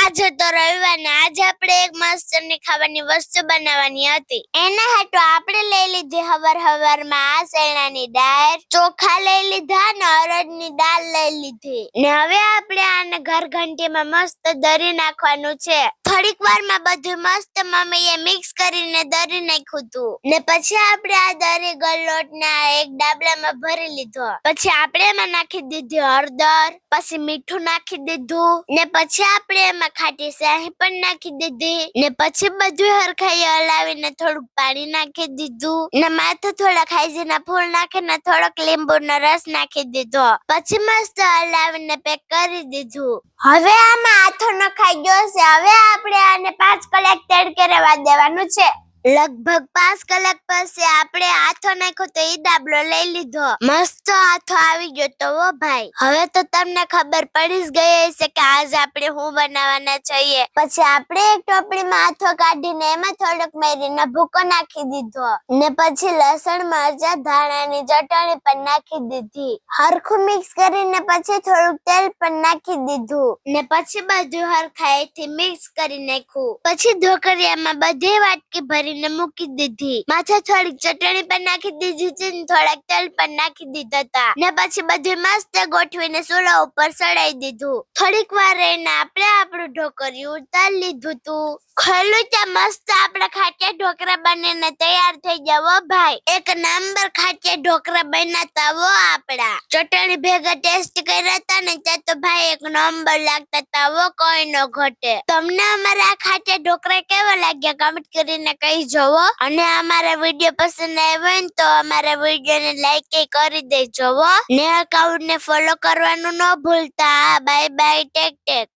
આજે તો રવિવાર ને આજે આપણે એક મસ્ત ની ખાવાની વસ્તુ બનાવવાની હતી. એના હાટુ આપણે લઈ લીધી હવારમાં આ શેણાની દાળ, ચોખા લઈ લીધા ને અડદની દાળ લઈ લીધી. ને હવે આપણે આને ઘરઘંટીમાં મસ્ત દરી નાખવાનું છે. થોડીક વારમાં બધું મસ્ત મમ્મીએ મિક્સ કરીને દરી નાખ્યું હતું. ને પછી આપણે આ દરી ગલોટ ના એક ડાબલામાં ભરી લીધો. પછી આપણે એમાં નાખી દીધી હળદર, પછી મીઠું નાખી દીધું, ને પછી આપણે એમાં ખાટી શાહી પણ નાખી દીધી, ને પછી બધું હરખાઈ હલાવીને થોડુંક પાણી નાખી દીધું, ને માથે થોડાક હાઈજીના ફૂલ નાખીને થોડોક લીંબુનો રસ નાખી દીધો. પછી મસ્ત હલાવીને પેક કરી દીધું. હવે આમાં આથો નખાઈ ગયો છે. હવે આપણે આને 5 કલાક તડકે રહેવા દેવાનું છે. લગભગ 5 કલાક પછી આપણે આથો નાખ્યો તો ઈ દાબલો લઈ લીધો. મસ્ત આથો આવી ગયો તો ઓ ભાઈ. હવે તો તમને ખબર પડી જ ગઈ હશે કે આજ આપણે શું બનાવવાના છીએ. પછી આપણે એક ટોપલીમાં આથો કાઢીને એમાં થોડોક મેરીનો ભૂકો નાખી દીધો, ને પછી લસણ, મરચા, ધાણાની ચટણી પણ નાખી દીધી. હરખું મિક્સ કરીને પછી થોડુંક તેલ પણ નાખી દીધું, ને પછી બધું હરખાઈથી મિક્સ કરી નાખ્યું. પછી ઢોકળિયામાં બધી વાટકી ભરીને મૂકી દીધી. માથે થોડીક ચટણી પણ નાખી દીધી છે, થોડાક તેલ પણ નાખી દીધા હતા, ને પછી બધું મસ્ત ગોઠવીને ચૂલા ઉપર ચડાઈ દીધું. થોડીક વાર રહીને આપણે આપણું ઢોકળિયું ઉતારી લીધું તું. ખોલું ત્યાં મસ્ત આપણા ખાટિયા ઢોકળા બનીને તૈયાર થઈ ગયા હો ભાઈ. એક નંબર ખાટિયા ઢોકળા બન્યા હતા હો આપણા. ચટણી ભેગા ટેસ્ટ કર્યા હતા ને ત્યાં તો ભાઈ એક નંબર લાગતા હતા હો, કોઈ ન ઘટે. તમને અમારા આ ખાટિયા ઢોકળા કેવા લાગ્યા કમેન્ટ કરીને કહી જવો. અને અમારા વિડીયો પસંદ આવ્યો હોય ને તો અમારા વિડીયોને લાઈક કરી દેજો હો, ને અકાઉન્ટને ફોલો કરવાનું ન ભૂલતા. Bye bye, take tech.